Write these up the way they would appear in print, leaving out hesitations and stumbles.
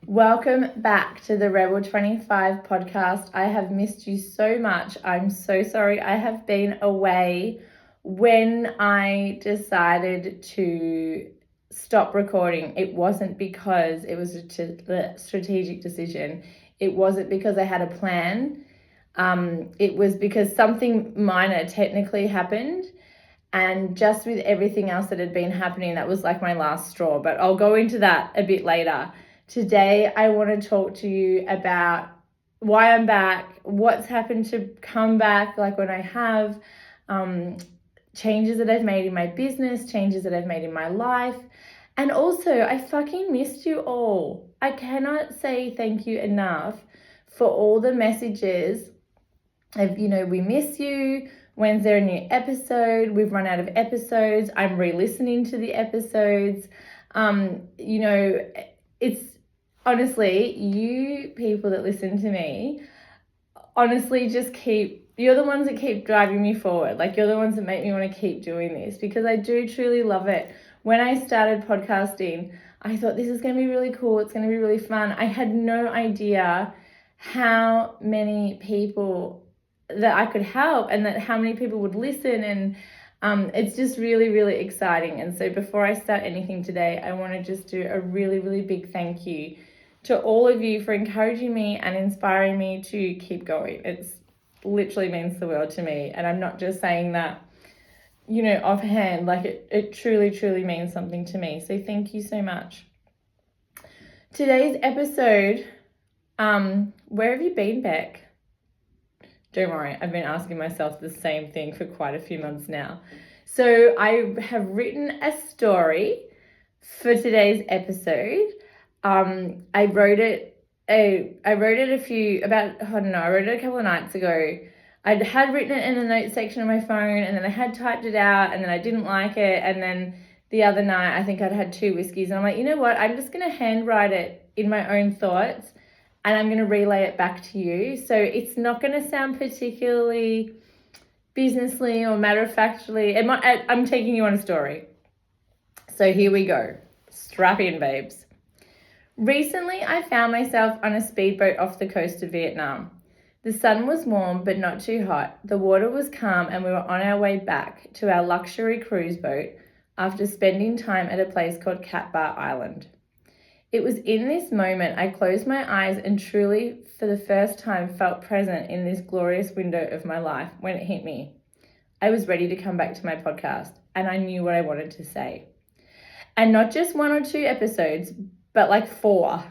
Welcome back to the Rebel 25 podcast. I have missed you so much. I'm so sorry I have been away. When I decided to stop recording, it wasn't because it was a strategic decision. It wasn't because I had a plan. It was because something minor technically happened. And just with everything else that had been happening, that was like my last straw. But I'll go into that a bit later. Today, I want to talk to you about why I'm back, what's happened to come back, like when I have, changes that I've made in my business, changes that I've made in my life. And also, I fucking missed you all. I cannot say thank you enough for all the messages of, we miss you. When's there a new episode? We've run out of episodes. I'm re-listening to the episodes. It's honestly, you people that listen to me, honestly, you're the ones that keep driving me forward. Like, you're the ones that make me want to keep doing this because I do truly love it. When I started podcasting, I thought this is going to be really cool. It's going to be really fun. I had no idea how many people that I could help and that how many people would listen, and it's just really, really exciting. And so before I start anything today, I want to just do a really, really big thank you to all of you for encouraging me and inspiring me to keep going. It's literally means the world to me, and I'm not just saying that offhand. Like, it truly, truly means something to me. So thank you so much. Today's episode, where have you been, Beck? Don't worry, I've been asking myself the same thing for quite a few months now. So I have written a story for today's episode. I wrote it a couple of nights ago. I had written it in the notes section of my phone, and then I had typed it out, and then I didn't like it. And then the other night, I think I'd had 2 whiskeys, and I'm like, you know what? I'm just going to handwrite it in my own thoughts, and I'm going to relay it back to you. So it's not going to sound particularly businessly or matter-of-factly. I'm taking you on a story. So here we go. Strap in, babes. Recently, I found myself on a speedboat off the coast of Vietnam. The sun was warm but not too hot. The water was calm, and we were on our way back to our luxury cruise boat after spending time at a place called Cat Ba Island. It was in this moment I closed my eyes and truly, for the first time, felt present in this glorious window of my life when it hit me. I was ready to come back to my podcast, and I knew what I wanted to say. And not just 1 or 2 episodes, but like 4.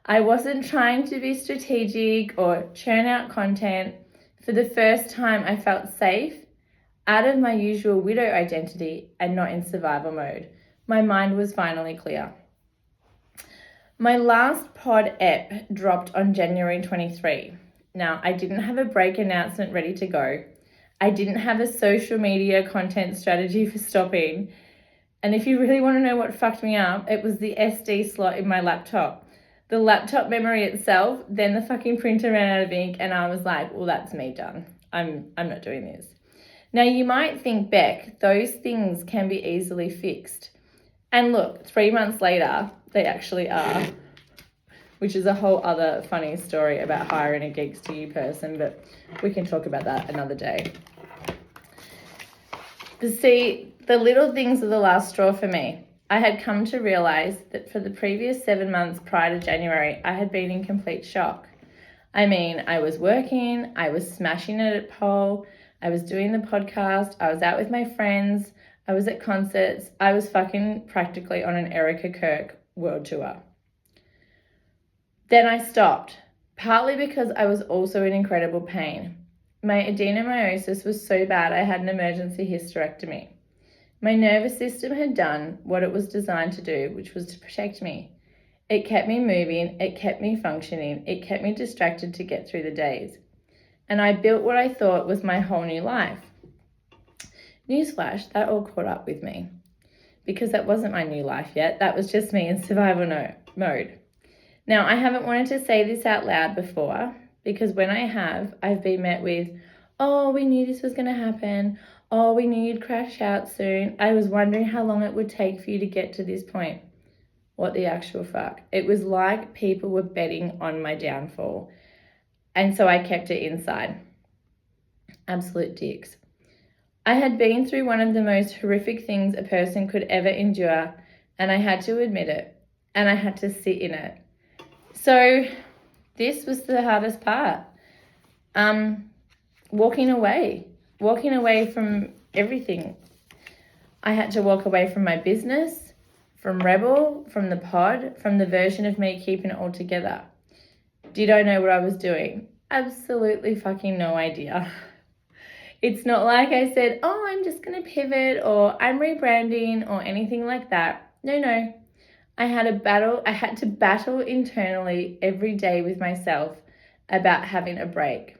I wasn't trying to be strategic or churn out content. For the first time, I felt safe, out of my usual widow identity and not in survival mode. My mind was finally clear. My last pod ep dropped on January 23. Now, I didn't have a break announcement ready to go. I didn't have a social media content strategy for stopping. And if you really want to know what fucked me up, it was the SD slot in my laptop. The laptop memory itself, then the fucking printer ran out of ink, and I was like, well, that's me done. I'm not doing this. Now, you might think, Beck, those things can be easily fixed. And look, 3 months later, they actually are, which is a whole other funny story about hiring a Geeks to You person, but we can talk about that another day. The little things are the last straw for me. I had come to realize that for the previous 7 months prior to January, I had been in complete shock. I mean, I was working, I was smashing it at pole, I was doing the podcast, I was out with my friends, I was at concerts, I was fucking practically on an Erica Kirk world tour. Then I stopped, partly because I was also in incredible pain. My adenomyosis was so bad I had an emergency hysterectomy. My nervous system had done what it was designed to do, which was to protect me. It kept me moving, it kept me functioning, it kept me distracted to get through the days. And I built what I thought was my whole new life. Newsflash, that all caught up with me. Because that wasn't my new life yet, that was just me in survival mode. Now, I haven't wanted to say this out loud before, because when I have, I've been met with, oh, we knew this was going to happen. Oh, we knew you'd crash out soon. I was wondering how long it would take for you to get to this point. What the actual fuck? It was like people were betting on my downfall. And so I kept it inside. Absolute dicks. I had been through one of the most horrific things a person could ever endure, and I had to admit it, and I had to sit in it. So this was the hardest part. Walking away from everything. I had to walk away from my business, from Rebel, from the pod, from the version of me keeping it all together. Did I know what I was doing? Absolutely fucking no idea. It's not like I said, oh, I'm just going to pivot or I'm rebranding or anything like that. No. I had to battle internally every day with myself about having a break.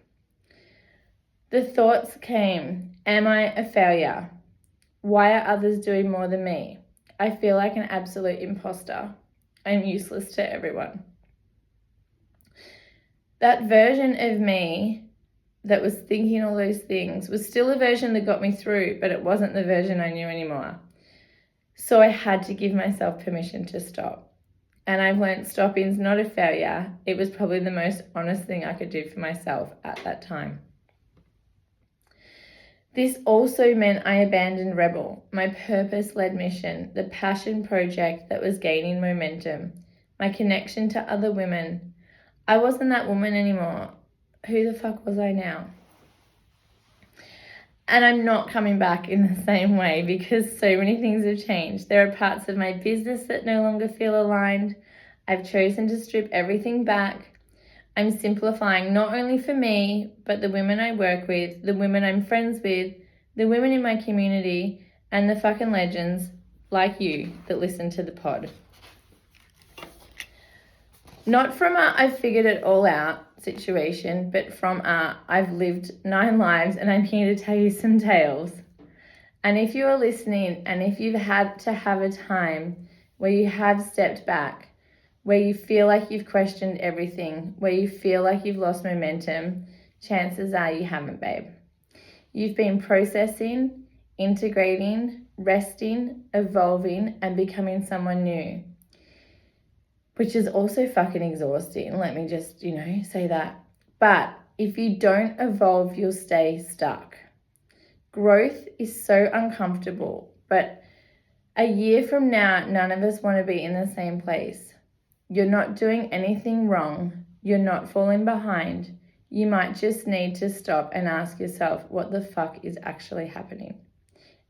The thoughts came, am I a failure? Why are others doing more than me? I feel like an absolute imposter. I'm useless to everyone. That version of me that was thinking all those things was still a version that got me through, but it wasn't the version I knew anymore. So I had to give myself permission to stop. And I've learned stopping's not a failure. It was probably the most honest thing I could do for myself at that time. This also meant I abandoned Rebel, my purpose-led mission, the passion project that was gaining momentum, my connection to other women. I wasn't that woman anymore. Who the fuck was I now? And I'm not coming back in the same way because so many things have changed. There are parts of my business that no longer feel aligned. I've chosen to strip everything back. I'm simplifying not only for me, but the women I work with, the women I'm friends with, the women in my community, and the fucking legends like you that listen to the pod. Not from a I've figured it all out situation, but from a I've lived 9 lives and I'm here to tell you some tales. And if you are listening and if you've had to have a time where you have stepped back, where you feel like you've questioned everything, where you feel like you've lost momentum, chances are you haven't, babe. You've been processing, integrating, resting, evolving, and becoming someone new. Which is also fucking exhausting. Let me just, say that. But if you don't evolve, you'll stay stuck. Growth is so uncomfortable, but a year from now, none of us want to be in the same place. You're not doing anything wrong. You're not falling behind. You might just need to stop and ask yourself what the fuck is actually happening.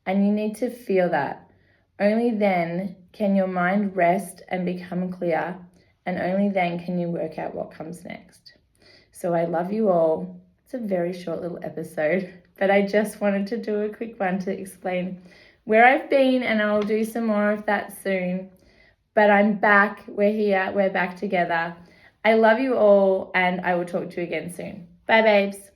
And you need to feel that. Only then can your mind rest and become clear, and only then can you work out what comes next. So I love you all. It's a very short little episode, but I just wanted to do a quick one to explain where I've been, and I'll do some more of that soon. But I'm back, we're here, we're back together. I love you all, and I will talk to you again soon. Bye, babes.